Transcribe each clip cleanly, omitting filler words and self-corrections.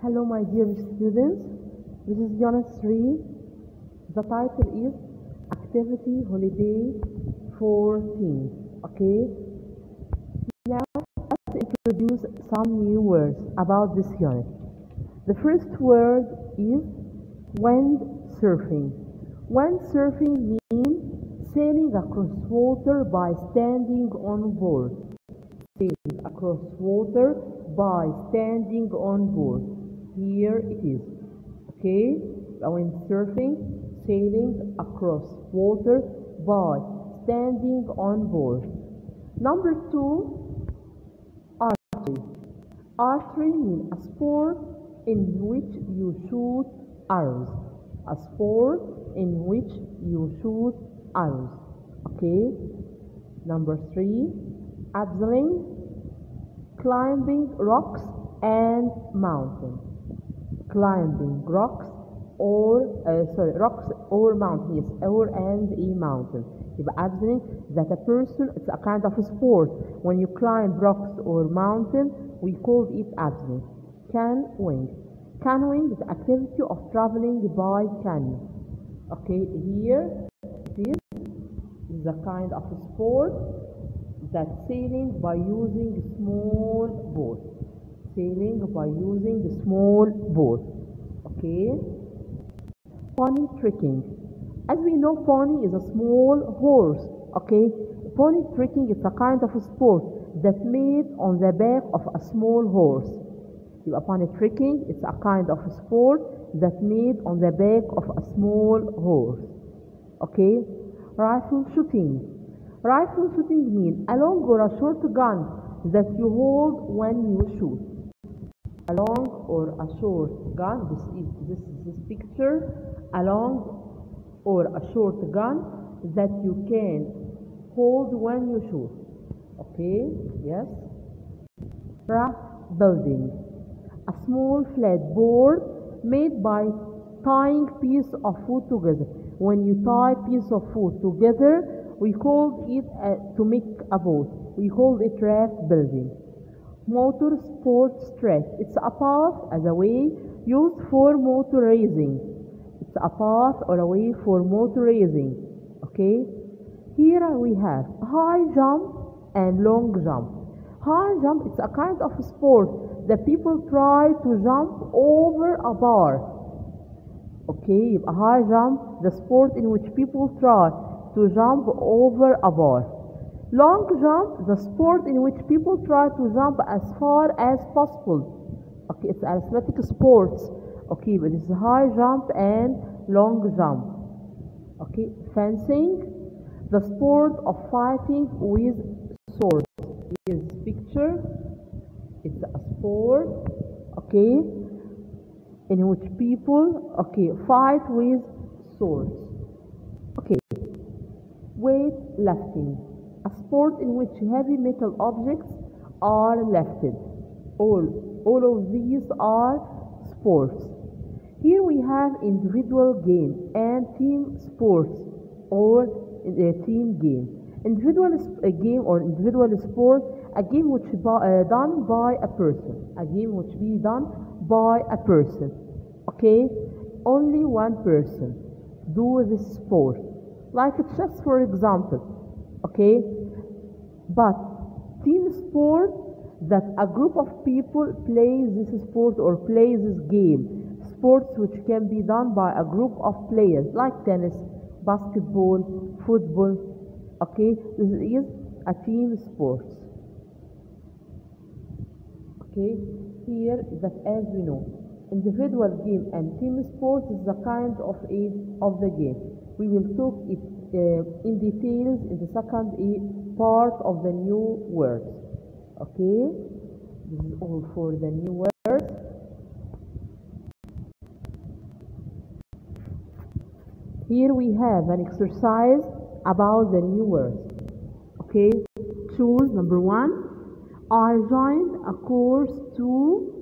Hello, my dear students. This is Unit 3. The title is Activity Holiday 14. Okay. Now, let's introduce some new words about this unit. The first word is windsurfing. Windsurfing means sailing across water by standing on board. Sailing across water by standing on board. Here it is. Okay, windsurfing, sailing across water by standing on board. Number 2, archery. Archery means a sport in which you shoot arrows. A sport in which you shoot arrows. Okay. Number 3, abseiling, climbing rocks and mountains. Climbing rocks or mountains, yes, or and a mountain. يبقى abseiling that a person, it's a kind of a sport. When you climb rocks or mountain, we call it abseiling. Canoeing. Canoeing is the activity of traveling by canoe. Okay, here it is a kind of a sport that sailing by using small boat. Sailing by using the small boat. Okay. Pony trekking. As we know, pony is a small horse. Okay. Pony trekking is a kind of a sport that made on the back of a small horse. Pony trekking is a kind of a sport that made on the back of a small horse. Okay. Rifle shooting. Rifle shooting means a long or a short gun that you hold when you shoot. A long or a short gun, this picture, a long or a short gun that you can hold when you shoot. Okay, yes. Raft building. A small flat board made by tying piece of wood together. When you tie piece of wood together, we call it to make a boat. We call it raft building. Motor sports track. It's a path as a way used for motor racing. It's a path or a way for motor racing. Okay. Here we have high jump and long jump. High jump, it's a kind of sport that people try to jump over a bar. Okay, a high jump, the sport in which people try to jump over a bar. Long jump, the sport in which people try to jump as far as possible. Okay, it's athletic sports. Okay, but it's high jump and long jump. Okay, fencing, the sport of fighting with swords. Here's this picture. It's a sport, okay, in which people, fight with swords. Okay, weightlifting, a sport in which heavy metal objects are lifted. All of these are sports. Here we have individual game and team sports or team game. Individual game or individual sport, a game which done by a person. A game which be done by a person. Okay, only one person do this sport. Like chess, for example. Okay, but team sport, that a group of people play this sport or play this game. Sports which can be done by a group of players, like tennis, basketball, football. Okay, this is a team sport. Okay, here that as we know, individual game and team sports is the kind of the game. We will talk it in details in the second part of the new words. Okay, this is all for the new words. Here we have an exercise about the new words. Okay, choose number 1. I joined a course to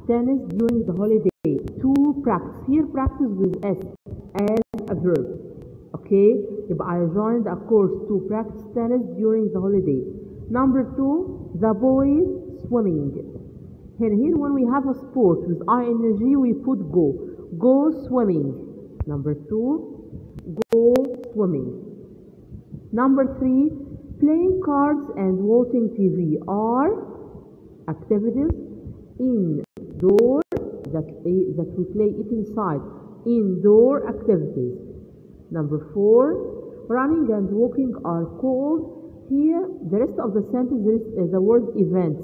tennis during the holiday. To practice. Here practice with S as a verb. Okay, I joined a course to practice tennis during the holiday. Number 2, the boys swimming. Here when we have a sport with ing, we put go. Go swimming. Number 2, go swimming. Number 3, playing cards and watching TV are activities indoor that we play it inside. Indoor activities. Number 4, running and walking are called. Here, the rest of the sentence is the word events.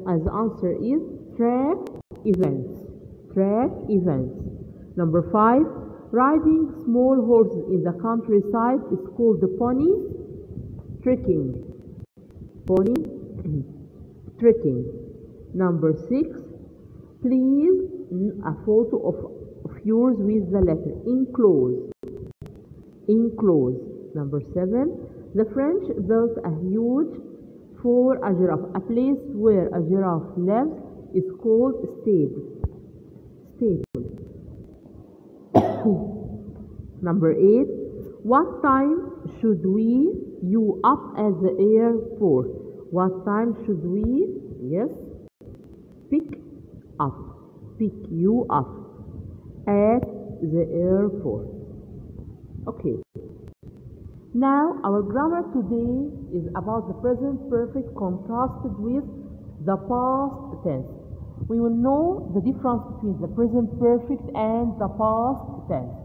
As the answer is track events. Track events. Number 5, riding small horses in the countryside is called the pony trekking. Pony trekking. Number 6, please a photo of yours with the letter enclose. Enclose. Number 7, the French built a huge for a giraffe. A place where a giraffe lives is called stable. Stable. Number 8, what time should you up at the airport? What time should we, yes, pick you up at the airport? Okay. Now our grammar today is about the present perfect contrasted with the past tense. We will know the difference between the present perfect and the past tense.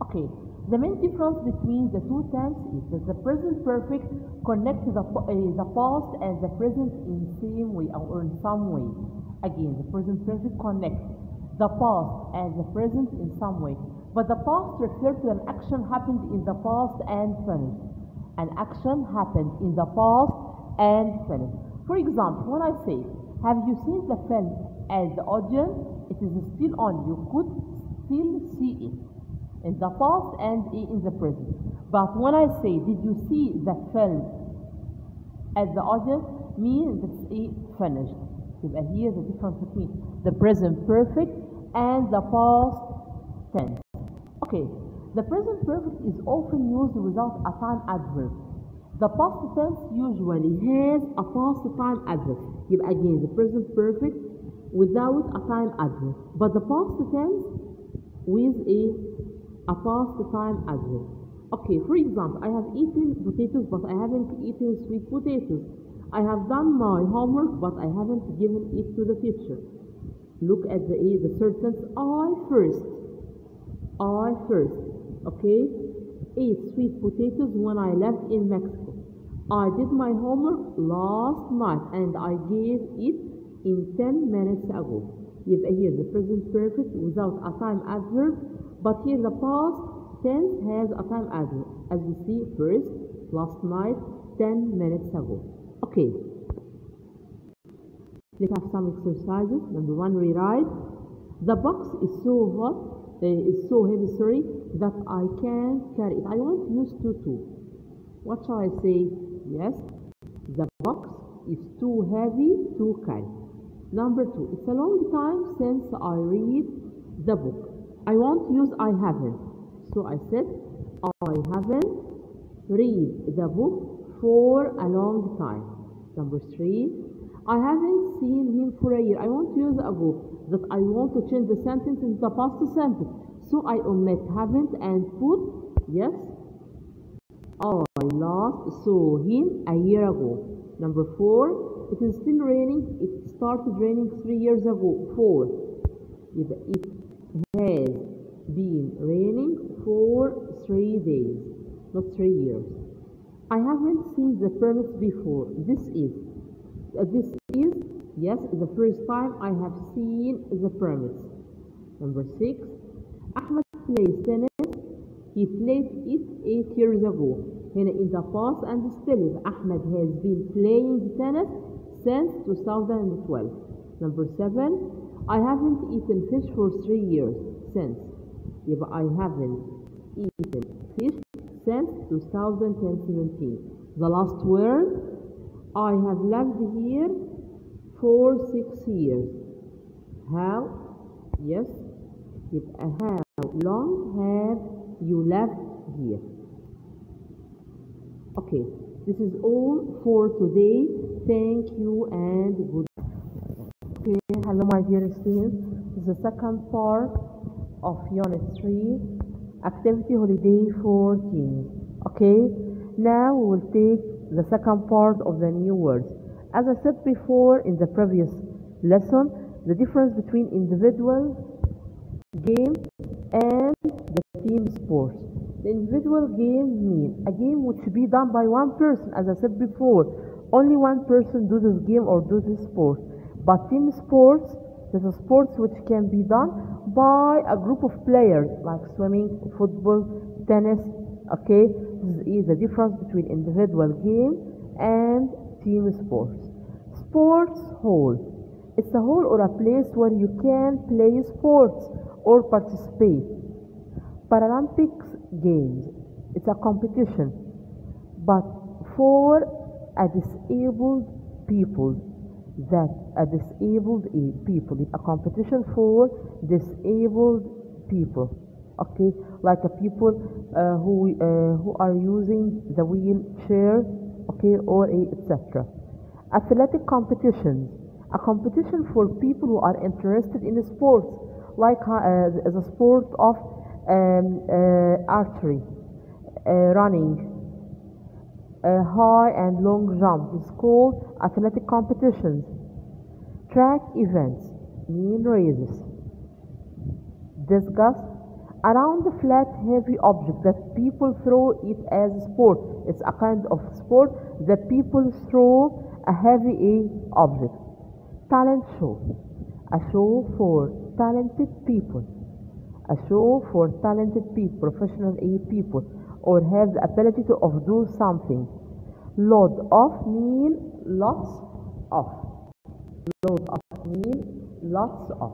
Okay, the main difference between the two tenses is that the present perfect connects the past and the present in same way or in some way. Again, the present perfect connects the past and the present in some way. But the past refers to an action happened in the past and finished. An action happened in the past and finished. For example, when I say, have you seen the film as the audience? It is still on. You could still see it in the past and in the present. But when I say, did you see the film as the audience? Means it's finished. Yبقى here the difference between the present perfect and the past tense. Okay, the present perfect is often used without a time adverb. The past tense usually has a past time adverb. Again, the present perfect without a time adverb, but the past tense with a past time adverb. Okay, for example, I have eaten potatoes, but I haven't eaten sweet potatoes. I have done my homework, but I haven't given it to the teacher. Look at the third sentence. I first, okay, ate sweet potatoes when I left in Mexico. I did my homework last night and I gave it in 10 minutes ago. Here the present perfect without a time adverb, but here the past tense has a time adverb. As we see, first, last night, 10 minutes ago. Okay. Let's have some exercises. Number 1, rewrite. The box is so heavy, that I can't carry it. I want to use tutu. What shall I say? Yes, the box is too heavy to carry. Number 2, it's a long time since I read the book. I want to use I haven't. So I said, I haven't read the book for a long time. Number 3, I haven't seen him for a year. I want to use a book that I want to change the sentence into the past sentence. So I omit haven't and put, yes, I last saw him a year ago. Number 4, it is still raining. It started raining 3 years ago. 4, it has been raining for 3 days, not 3 years. I haven't seen the permits before. This is, yes, the first time I have seen the permits. Number 6, Ahmed plays tennis. He played it 8 years ago. In the past and still, Ahmed has been playing tennis since 2012. Number 7, I haven't eaten fish for 3 years since. I haven't eaten fish since 2017. The last word, I have lived here for 6 years. How? Yes. How long have you lived here? Okay, this is all for today. Thank you and goodbye. Okay. Hello, my dear students. This is the second part of Unit 3, Activity Holiday for Teens. Okay, now we will take the second part of the new words. As I said before in the previous lesson, the difference between individual game and the team sports. The individual game means a game which should be done by one person. As I said before, only one person do this game or do this sport. But team sports, there's a sports which can be done by a group of players, like swimming, football, tennis. Okay, this is the difference between individual game and team sports. Sports hall. It's a hall or a place where you can play sports or participate. Paralympics games. It's a competition, but for a disabled people. A competition for disabled people. Okay, like a people who are using the wheelchair. Okay, or etc. Athletic competitions. A competition for people who are interested in sports, like the sport of archery, running, high and long jump. It's called athletic competitions. Track events mean races. Discus. Around the flat heavy object that people throw it as a sport. It's a kind of sport that people throw a heavy object. Talent show. A show for talented people. A show for talented people, professional people, or have the ability to do something. Load off mean lots of. Load off mean lots of.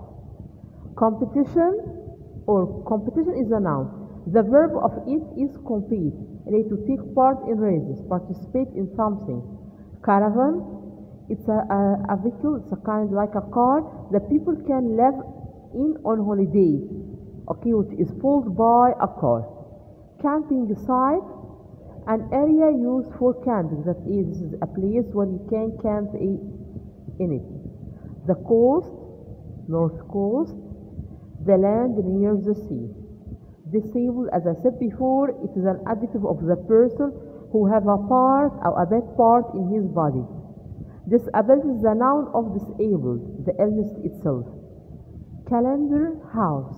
Competition or competition is a noun. The verb of it is compete, to take part in races, participate in something. Caravan, it's a vehicle, it's a kind like a car that people can live in on holiday, okay, which is pulled by a car. Camping site, an area used for camping, that is a place where you can camp in it. The coast, north coast, the land near the sea. Disabled, as I said before, it is an adjective of the person who have a part or a bad part in his body. Disability is the noun of disabled, the illness itself. Calendar house.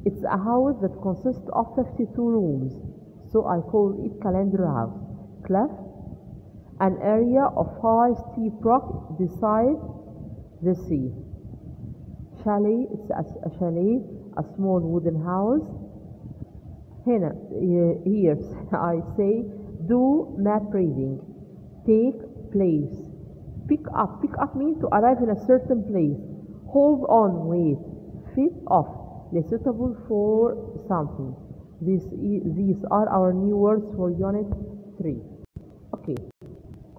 It's a house that consists of 52 rooms, so I call it calendar house. Cliff, an area of high steep rock beside the sea. Chalet, it's a chalet, a small wooden house. Here I say, do map reading. Take place. Pick up. Pick up means to arrive in a certain place. Hold on, wait. Fit off. They're suitable for something. These are our new words for Unit 3. Okay,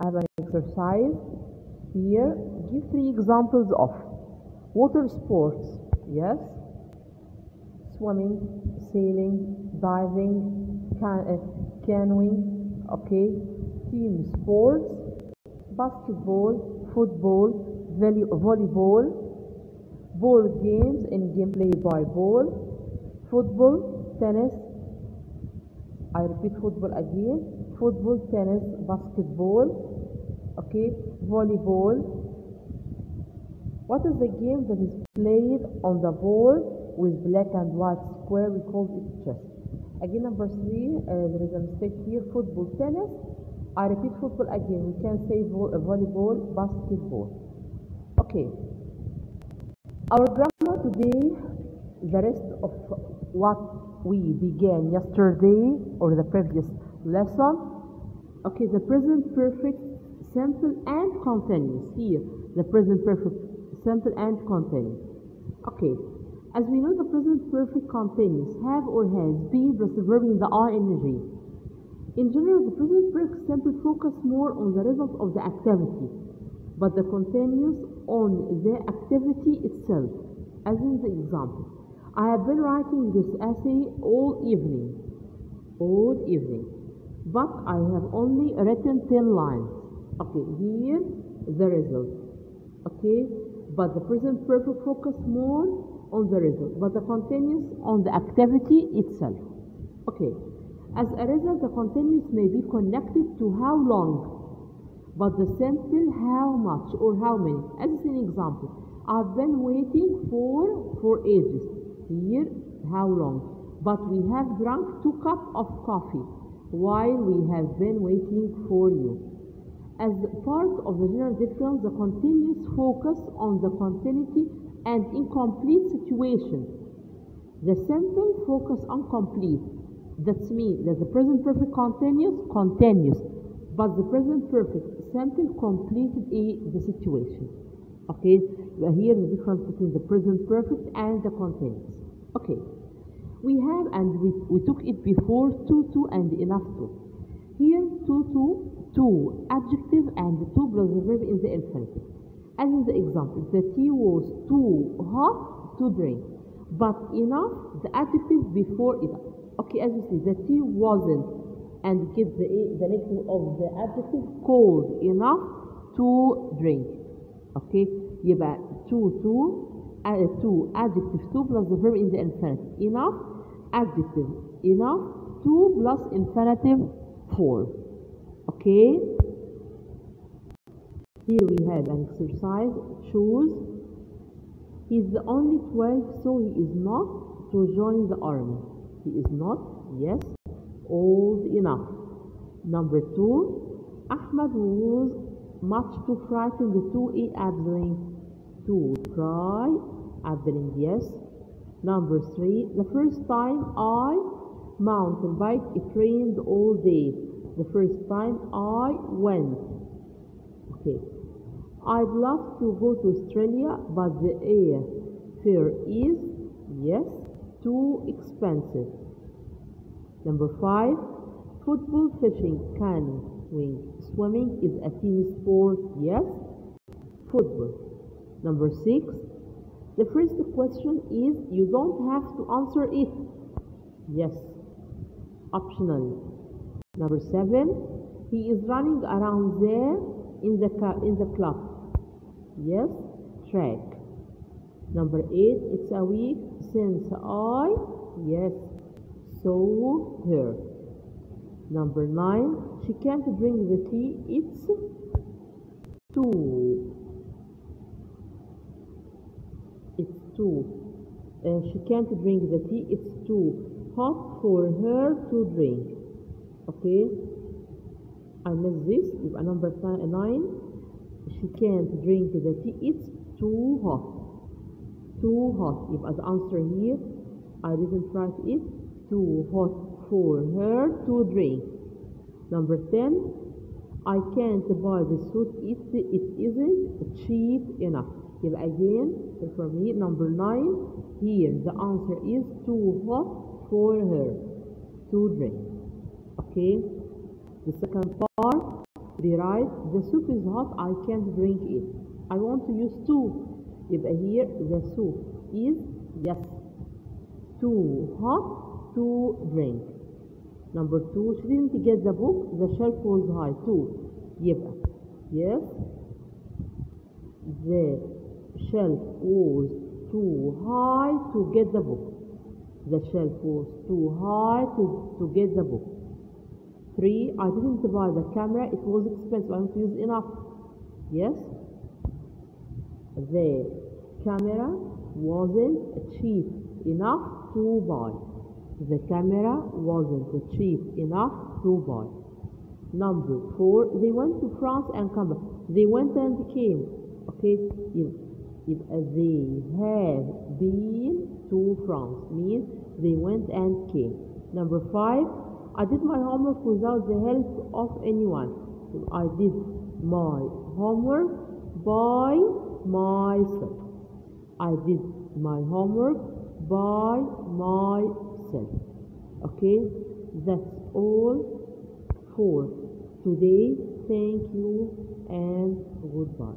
I have an exercise here. Give 3 examples of water sports. Yes, swimming, sailing, diving, canoeing. Okay, team sports, basketball, football, volleyball. Ball games, any game played by ball. Football, tennis. I repeat football again. Football, tennis, basketball. Okay, volleyball. What is the game that is played on the board with black and white square? We call it chess. Again, number 3, there is a mistake here. Football, tennis. I repeat football again. We can say volleyball, basketball. Okay. Our grammar today, the rest of what we began yesterday or the previous lesson. Okay, the present perfect simple and continuous. Here, the present perfect simple and continuous. Okay, as we know, the present perfect continuous have or has been plus the verb in the ing. In general, the present perfect simple focus more on the result of the activity, but the continuous on the activity itself. As in the example, I have been writing this essay all evening, but I have only written 10 lines. Okay, here the result. Okay, but the present perfect focus more on the result, but the continuous on the activity itself. Okay, as a result, the continuous may be connected to how long, but the simple how much or how many. As an example, I've been waiting for ages. Here, how long? But we have drunk 2 cups of coffee while we have been waiting for you. As part of the general difference, the continuous focus on the continuity and incomplete situation. The simple focus on complete. That means that the present perfect continuous, but the present perfect simple completed the situation. Okay, here the difference between the present perfect and the continuous. Okay, we have, and we took it before, to and enough to. Here to adjective and to plus the verb in the infinitive. As in the example, the tea was too hot to drink, but enough, the adjective before it. Okay, as you see, the tea wasn't, and get the negative of the adjective, cold enough to drink. Okay, يبقى to adjective to plus the verb in the infinitive. Enough, adjective enough, to plus infinitive for. Okay, here we have an exercise. Choose. He's the only 12, so he is not to join the army. He is not, yes, old enough. Number 2, Ahmed was much too frightened to eat Abdullah. To try Abdullah, yes. Number 3, the first time I mountain bike, it rained all day. The first time I went. Okay. I'd love to go to Australia, but the airfare is, yes, too expensive. Number 5, football, fishing, canoeing, swimming is a team sport, yes, football. Number 6, the first question is, you don't have to answer it, yes, optional. Number 7, he is running around there in the club. Yes, track. Number 8, it's a week since I, yes, saw her. Number 9, she can't drink the tea. It's too. She can't drink the tea. It's too hot for her to drink. Okay, I missed this. يبقى number 9, she can't drink the tea. It's too hot. Too hot. يبقى the answer here, I didn't write it. Too hot for her to drink. Number 10, I can't buy the suit. It isn't cheap enough. يبقى again, for me, number 9, here the answer is too hot for her to drink. Okay, the second part, rewrite, the soup is hot, I can't drink it. I want to use to. يبقى here the soup is, yes, too hot to drink. Number 2, she didn't get the book, the shelf was high. Too. يبقى, yes, the shelf was too high to get the book. The shelf was too high to get the book. 3, I didn't buy the camera, it was expensive, I want to use enough. Yes, the camera wasn't cheap enough to buy. The camera wasn't cheap enough to buy. Number 4, they went to France and come back. They went and came. Okay, if they have been to France, means they went and came. Number 5, I did my homework without the help of anyone. I did my homework by myself. I did my homework by myself. Okay, that's all for today. Thank you and goodbye.